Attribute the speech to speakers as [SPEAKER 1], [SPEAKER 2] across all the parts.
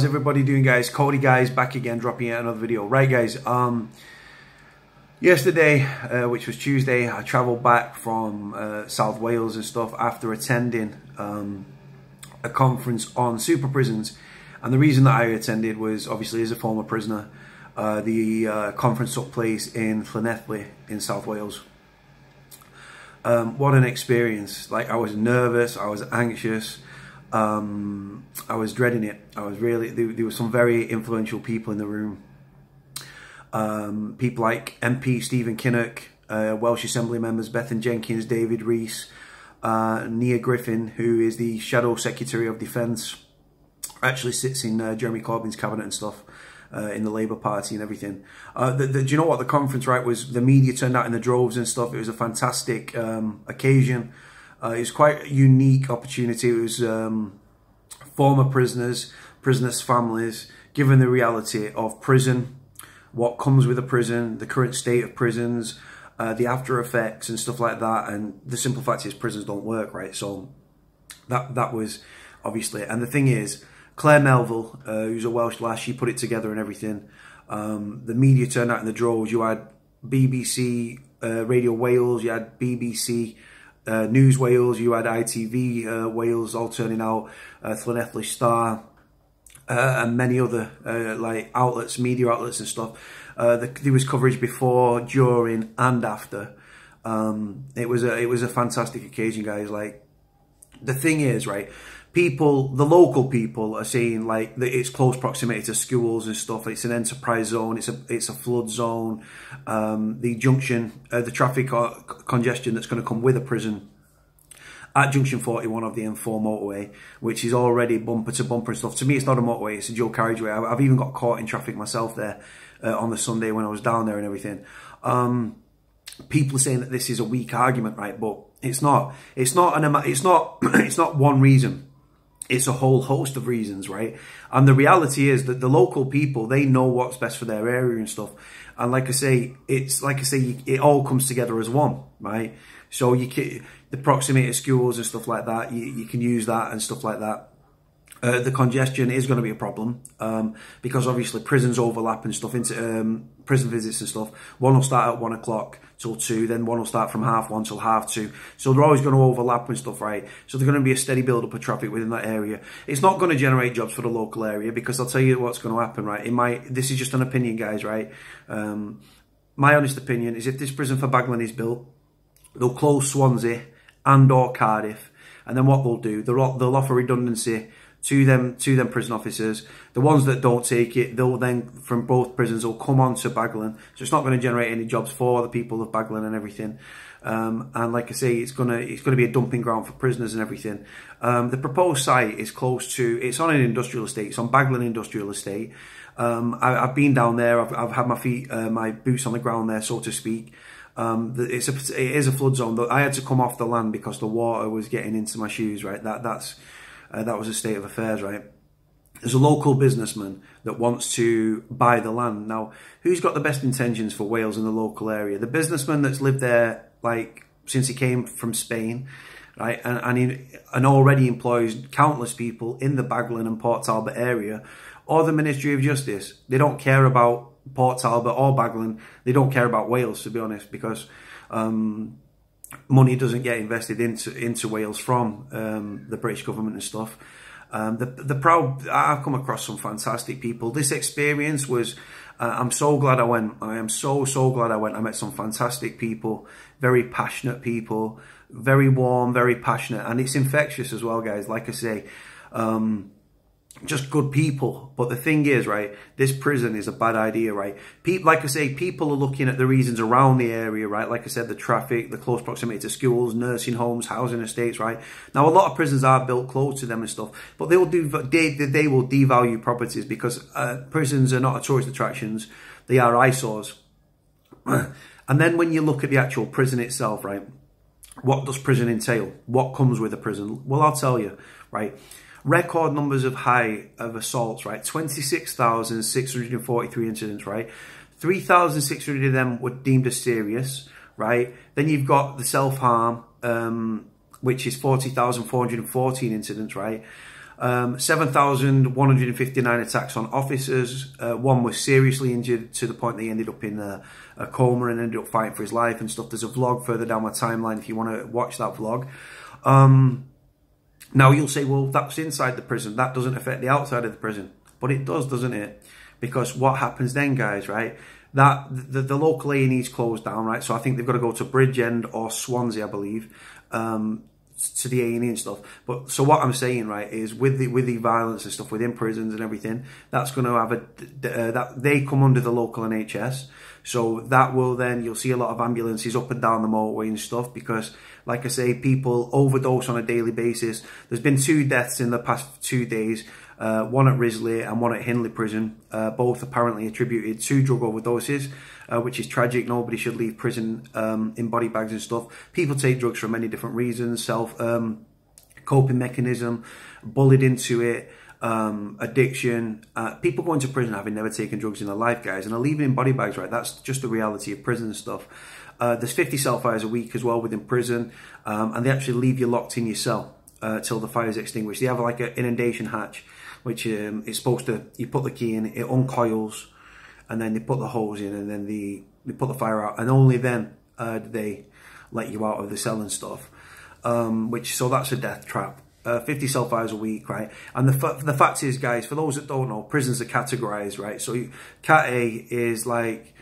[SPEAKER 1] How's everybody doing, guys? Cody, guys, back again, dropping out another video. Right, guys, yesterday, which was Tuesday, I travelled back from South Wales and stuff after attending a conference on super prisons. And the reason that I attended was, obviously, as a former prisoner, the conference took place in Lachey in South Wales. What an experience. Like, I was nervous, I was anxious, I was dreading it. I was really, there were some very influential people in the room. People like MP Stephen Kinnock, Welsh Assembly members Bethan Jenkins, David Rees, Nia Griffin, who is the Shadow Secretary of Defence, actually sits in Jeremy Corbyn's cabinet and stuff, in the Labour Party and everything. Do you know what? The conference, right, was, the media turned out in the droves and stuff. It was a fantastic occasion. It was quite a unique opportunity. It was former prisoners, prisoners' families, given the reality of prison, what comes with a prison, the current state of prisons, the after effects and stuff like that. And the simple fact is prisons don't work, right? So that was obviously, and the thing is, Claire Melville, who's a Welsh lass, she put it together and everything. The media turned out in the droves. You had BBC Radio Wales, you had BBC News Wales, you had ITV Wales all turning out, Llanelli Star, and many other like outlets, media outlets and stuff. There was coverage before, during, and after. It was a fantastic occasion, guys. Like, the thing is, right, people, the local people are saying like that it's close proximity to schools and stuff. It's an enterprise zone. It's a flood zone. The junction, the traffic congestion that's going to come with a prison at junction 41 of the M4 motorway, which is already bumper to bumper and stuff. To me, it's not a motorway; it's a dual carriageway. I've even got caught in traffic myself there on the Sunday when I was down there and everything. People are saying that this is a weak argument, right? But it's not. It's not one reason. It's a whole host of reasons, right? And the reality is that the local people, they know what's best for their area and stuff. And like I say, it all comes together as one, right? So the proximity to schools and stuff like that, you can use that and stuff like that. The congestion is going to be a problem because obviously prisons overlap and stuff into prison visits and stuff. One will start at 1 o'clock till 2, then one will start from 1:30 till 2:30. So they're always going to overlap and stuff, right? So there's going to be a steady build up of traffic within that area. It's not going to generate jobs for the local area, because I'll tell you what's going to happen, right? This is just an opinion, guys, right? My honest opinion is, if this prison for Baglan is built, they'll close Swansea and or Cardiff, and then what they'll do, they'll offer redundancy to them prison officers. The ones that don't take it, they'll then, from both prisons, will come on to Baglan. So it's not going to generate any jobs for the people of Baglan and everything. And like I say, it's going to be a dumping ground for prisoners and everything. The proposed site is close to, it's on an industrial estate. It's on Baglan Industrial Estate. I've been down there. I've had my boots on the ground there, so to speak. It is a flood zone. I had to come off the land because the water was getting into my shoes, right? That was a state of affairs, right? There's a local businessman that wants to buy the land. Now, who's got the best intentions for Wales and the local area? The businessman that's lived there, like, since he came from Spain, right? And already employs countless people in the Baglan and Port Talbot area, or the Ministry of Justice. They don't care about Port Talbot or Baglan. They don't care about Wales, to be honest, because money doesn't get invested into Wales from the British government and stuff. I've come across some fantastic people. This experience was, I'm so glad I went. I am so glad I went. I met some fantastic people, very passionate people, very warm, very passionate, and it's infectious as well, guys. Like I say, just good people. But the thing is, right, this prison is a bad idea, right? Like I say, people are looking at the reasons around the area, right? Like I said, the traffic, the close proximity to schools, nursing homes, housing estates, right? Now, a lot of prisons are built close to them and stuff, but they will devalue properties, because prisons are not tourist attractions. They are eyesores. And then when you look at the actual prison itself, right, what does prison entail? What comes with a prison? Well, I'll tell you, right? Record numbers of assaults, right? 26,643 incidents, right? 3,600 of them were deemed as serious, right? Then you've got the self-harm, which is 40,414 incidents, right? 7,159 attacks on officers. One was seriously injured to the point they ended up in a coma and ended up fighting for his life and stuff. There's a vlog further down my timeline if you want to watch that vlog. Now you'll say, well, that's inside the prison. That doesn't affect the outside of the prison. But it does, doesn't it? Because what happens then, guys, right? That the local A&E's closed down, right? So I think they've got to go to Bridgend or Swansea, I believe, to the A&E and stuff. But so what I'm saying, right, is with the violence and stuff within prisons and everything, that's going to have that they come under the local NHS. So that will then, you'll see a lot of ambulances up and down the motorway and stuff because, like I say, people overdose on a daily basis. There's been 2 deaths in the past 2 days, one at Risley and one at Hindley Prison, both apparently attributed to drug overdoses, which is tragic. Nobody should leave prison in body bags and stuff. People take drugs for many different reasons, coping mechanism, bullied into it, addiction. People going to prison having never taken drugs in their life, guys, and are leaving in body bags, right? That's just the reality of prison stuff. There's 50 cell fires a week as well within prison, and they actually leave you locked in your cell till the fire's extinguished. They have like an inundation hatch, which is supposed to, you put the key in, it uncoils, and then they put the hose in, and then they put the fire out, and only then do they let you out of the cell and stuff. So that's a death trap. 50 cell fires a week, right? And the fact is, guys, for those that don't know, prisons are categorized, right? So Cat A is like,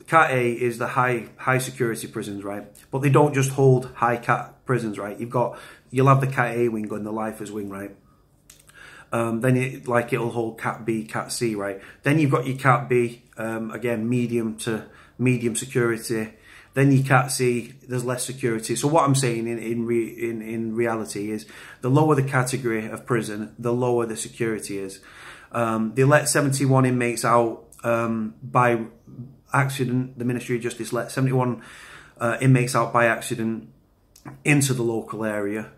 [SPEAKER 1] Cat A is the high security prisons, right? But they don't just hold high cat prisons, right? You'll have the Cat A wing and the lifers wing, right? Then it'll hold Cat B, Cat C, right? Then you've got your Cat B, again, medium to medium security. Then your Cat C, there's less security. So what I'm saying in reality is, the lower the category of prison, the lower the security is. They let 71 inmates out by accident. The Ministry of Justice let 71 inmates out by accident into the local area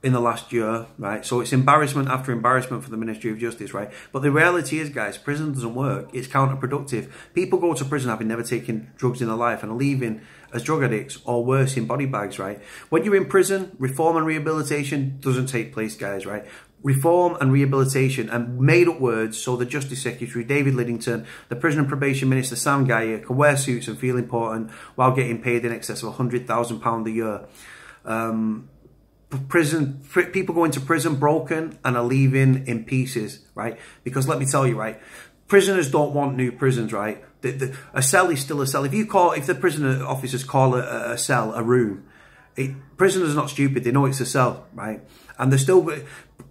[SPEAKER 1] in the last year, right? So it's embarrassment after embarrassment for the Ministry of Justice, right? But the reality is, guys, prison doesn't work. It's counterproductive. People go to prison having never taken drugs in their life and are leaving as drug addicts or worse in body bags, right? When you're in prison, reform and rehabilitation doesn't take place, guys, right? Reform and rehabilitation and made up words so the Justice Secretary, David Liddington, the Prison and Probation Minister, Sam Geier, can wear suits and feel important while getting paid in excess of £100,000 a year. People go into prison broken and are leaving in pieces, right? Because let me tell you, right, prisoners don't want new prisons, right? A cell is still a cell. If the prison officers call a cell a room, prisoners are not stupid. They know it's a cell, right? And they're still,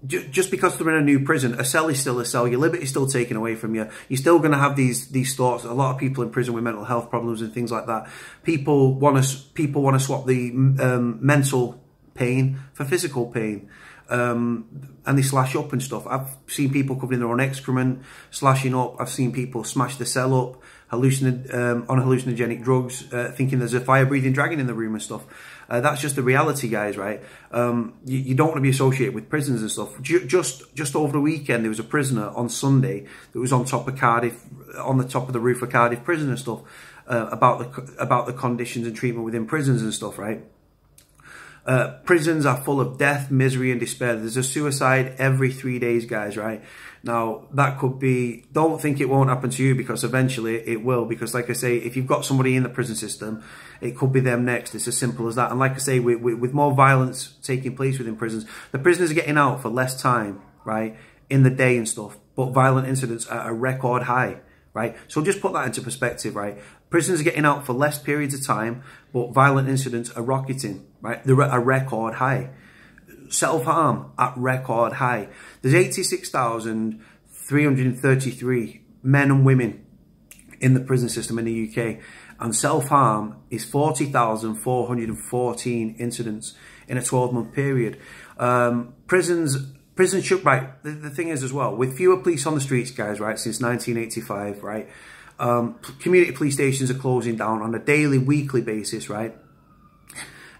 [SPEAKER 1] just because they're in a new prison, a cell is still a cell. Your liberty is still taken away from you. You're still going to have these thoughts. A lot of people in prison with mental health problems and things like that. People want to swap the mental pain for physical pain, and they slash up and stuff. I've seen people covering their own excrement, slashing up. I've seen people smash the cell up, on hallucinogenic drugs, thinking there's a fire-breathing dragon in the room and stuff. That's just the reality, guys, right? You don't want to be associated with prisons and stuff. Just over the weekend, there was a prisoner on Sunday that was on top of Cardiff, on the top of the roof of Cardiff prison and stuff, about the conditions and treatment within prisons and stuff, right? Prisons are full of death, misery and despair. There's a suicide every 3 days, guys, right? Now, that could be, don't think it won't happen to you, because eventually it will. Because like I say, if you've got somebody in the prison system, it could be them next. It's as simple as that. And like I say, with more violence taking place within prisons, the prisoners are getting out for less time, right, in the day and stuff. But violent incidents are at a record high, right? So just put that into perspective, right? Prisoners are getting out for less periods of time, but violent incidents are rocketing, right? They're at a record high. Self-harm at record high. There's 86,333 men and women in the prison system in the UK, and self-harm is 40,414 incidents in a 12-month period. Prisons should, right, the thing is as well, with fewer police on the streets, guys, right, since 1985, right, community police stations are closing down on a daily, weekly basis, right?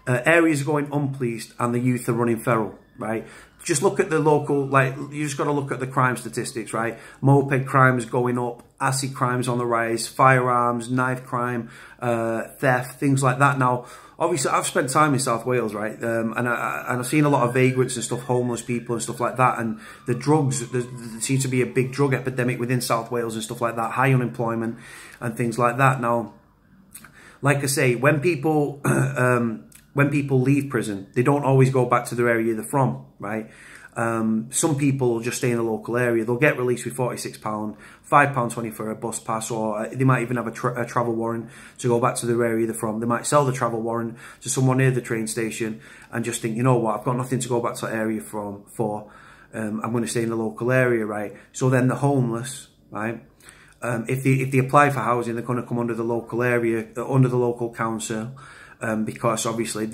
[SPEAKER 1] Areas are going unpoliced and the youth are running feral, right? just look at the local, like, you just got to look at the crime statistics, right? Moped crimes going up, acid crimes on the rise, firearms, knife crime, theft, things like that. Now, obviously, I've spent time in South Wales, right? And I've seen a lot of vagrants and stuff, homeless people and stuff like that. And the drugs, there seems to be a big drug epidemic within South Wales and stuff like that, high unemployment and things like that. Now, like I say, when people leave prison, they don't always go back to their area they're from, right? Some people will just stay in the local area. They'll get released with £46, £5.20 for a bus pass, or they might even have a travel warrant to go back to their area they're from. They might sell the travel warrant to someone near the train station and just think, you know what, I've got nothing to go back to that area for. I'm going to stay in the local area, right? So then the homeless, right? If they apply for housing, they're going to come under the local area, under the local council. Because obviously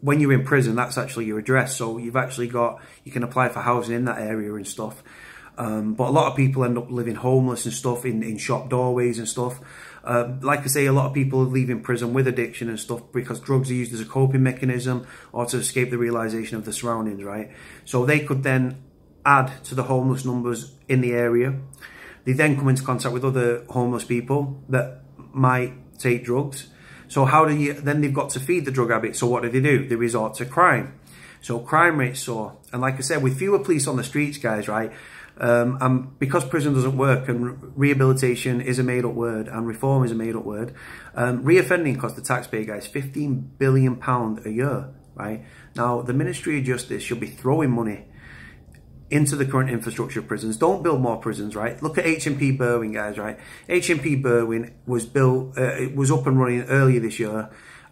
[SPEAKER 1] when you're in prison, that's actually your address. So you've actually got, you can apply for housing in that area and stuff. But a lot of people end up living homeless and stuff in shop doorways and stuff. Like I say, a lot of people are leaving prison with addiction and stuff because drugs are used as a coping mechanism or to escape the realization of the surroundings, right? So they could then add to the homeless numbers in the area. They then come into contact with other homeless people that might take drugs. So how do you, then they've got to feed the drug habit. So what do? They resort to crime. So crime rates soar. And like I said, with fewer police on the streets, guys, right? And because prison doesn't work and rehabilitation is a made up word and reform is a made up word, reoffending costs the taxpayer, guys, £15 billion a year, right? Now, the Ministry of Justice should be throwing money into the current infrastructure of prisons. Don't build more prisons, right? Look at HMP Berwyn, guys, right? HMP Berwyn was built, it was up and running earlier this year,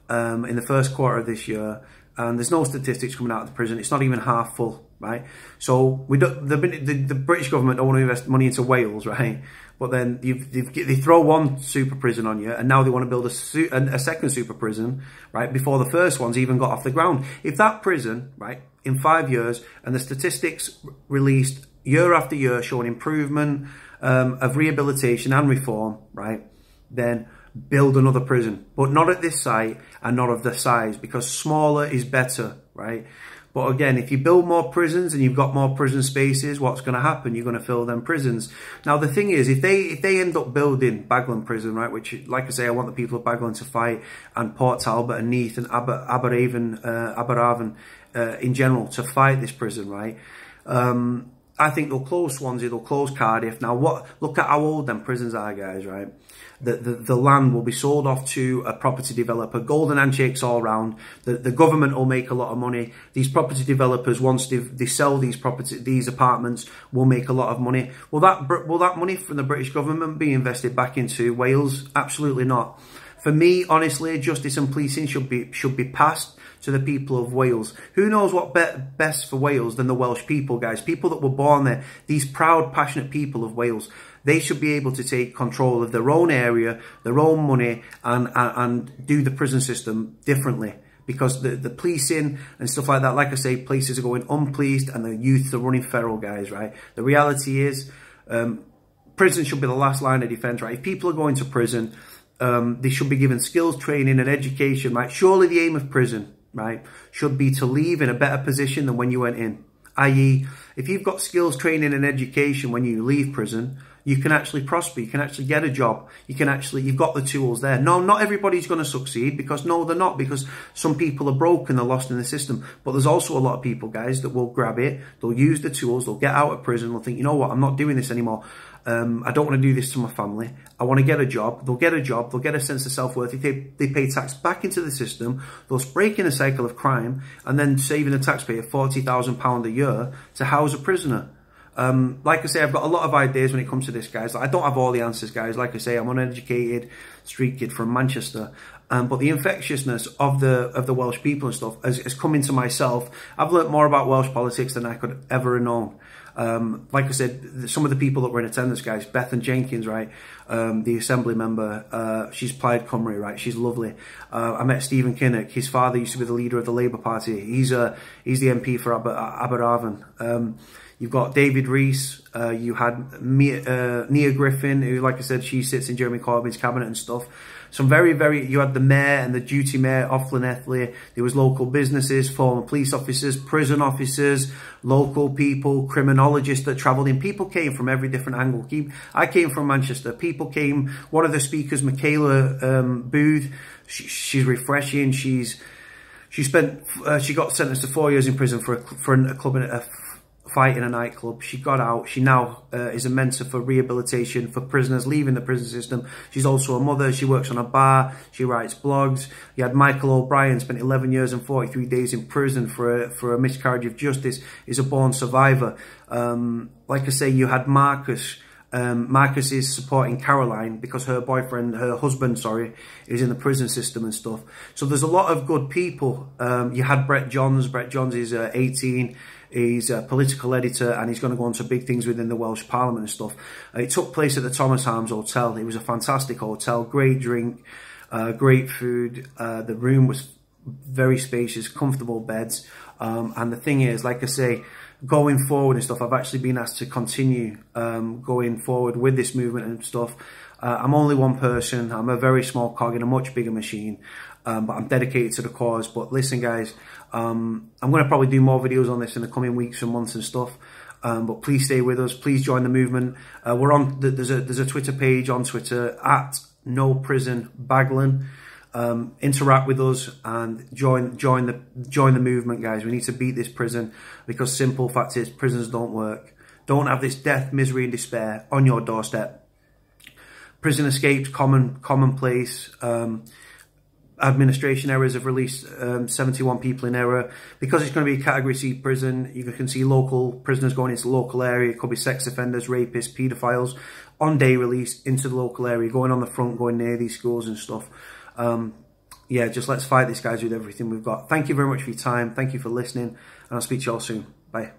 [SPEAKER 1] in the first quarter of this year, and there's no statistics coming out of the prison. It's not even half full, right? So the British government don't want to invest money into Wales, right? But then they throw one super prison on you, and now they want to build a second super prison, right? Before the first one's even got off the ground. If that prison, right, in 5 years, and the statistics released year after year showing improvement of rehabilitation and reform, right, then build another prison. But not at this site and not of the size, because smaller is better, right? But again, if you build more prisons and you've got more prison spaces, what's going to happen? You're going to fill them prisons. Now, the thing is, if they end up building Baglan prison, right, which, like I say, I want the people of Baglan to fight, and Port Talbot and Neath and Aberafon in general to fight this prison, right? I think they'll close Swansea, they'll close Cardiff. Now, look at how old them prisons are, guys, right? The land will be sold off to a property developer, golden handshakes all round. The government will make a lot of money. These property developers, once they sell these apartments, will make a lot of money. Will that money from the British government be invested back into Wales? Absolutely not. For me, honestly, justice and policing should be passed to the people of Wales. Who knows what best for Wales than the Welsh people, guys? People that were born there, these proud, passionate people of Wales. They should be able to take control of their own area, their own money, and do the prison system differently. Because the policing and stuff like that, like I say, places are going unpoliced and the youth are running feral, guys, right? The reality is, prison should be the last line of defence, right? If people are going to prison, they should be given skills, training and education, right? Surely the aim of prison, right, should be to leave in a better position than when you went in. I.e., if you've got skills, training and education when you leave prison, you can actually prosper, you can actually get a job, you've got the tools there. No, not everybody's going to succeed, because no, they're not, because some people are broken, they're lost in the system. But there's also a lot of people, guys, that will grab it, they'll use the tools, they'll get out of prison, they'll think, you know what, I'm not doing this anymore. I don't want to do this to my family. I want to get a job. They'll get a job. They'll get a sense of self-worth. If they pay tax back into the system, they'll break in a cycle of crime and then saving the taxpayer £40,000 a year to house a prisoner. Like I say, I've got a lot of ideas when it comes to this, guys. I don't have all the answers, guys. Like I say, I'm an uneducated street kid from Manchester. But the infectiousness of the Welsh people and stuff has come into myself. I've learnt more about Welsh politics than I could ever have known. Like I said, some of the people that were in attendance, guys, Bethan Jenkins, right, the Assembly member, she's Plaid Cymru, right, she's lovely. I met Stephen Kinnock, his father used to be the leader of the Labour Party. He's the MP for Aberafon. You've got David Rees, you had Nia Griffin, who, like I said, she sits in Jeremy Corbyn's cabinet and stuff. some you had the mayor and the duty mayor of Llanelli. There was local businesses, former police officers, prison officers, local people, criminologists that travelled in. People came from every different angle. I came from Manchester. People came. One of the speakers, Michaela Booth, she's refreshing. She got sentenced to 4 years in prison for a fight in a nightclub. She got out. She now is a mentor for rehabilitation for prisoners leaving the prison system. She's also a mother. She works on a bar. She writes blogs. You had Michael O'Brien, spent 11 years and 43 days in prison for a miscarriage of justice. He's a born survivor. Like I say, you had Marcus. Marcus is supporting Caroline because her husband, is in the prison system and stuff. So there's a lot of good people. You had Brett Johns. Brett Johns is 18. He's a political editor and he's going to go on to big things within the Welsh Parliament and stuff. It took place at the Thomas Arms Hotel. It was a fantastic hotel, great drink, great food. The room was very spacious, comfortable beds. And the thing is, like I say, going forward and stuff, I've actually been asked to continue going forward with this movement and stuff. I'm only one person. I'm a very small cog in a much bigger machine, but I'm dedicated to the cause. But listen, guys, I'm going to probably do more videos on this in the coming weeks and months and stuff. But please stay with us. Please join the movement. We're on. There's a Twitter page on Twitter at No Prison Baglan. Interact with us and join the movement, guys. We need to beat this prison because simple fact is prisons don't work. Don't have this death, misery, and despair on your doorstep. Prison escapes commonplace. Administration errors have released 71 people in error. Because it's going to be a Category C prison, you can see local prisoners going into the local area. It could be sex offenders, rapists, paedophiles, on day release into the local area, going on the front, going near these schools and stuff. Yeah, just let's fight this, guys, with everything we've got. Thank you very much for your time. Thank you for listening, and I'll speak to you all soon. Bye.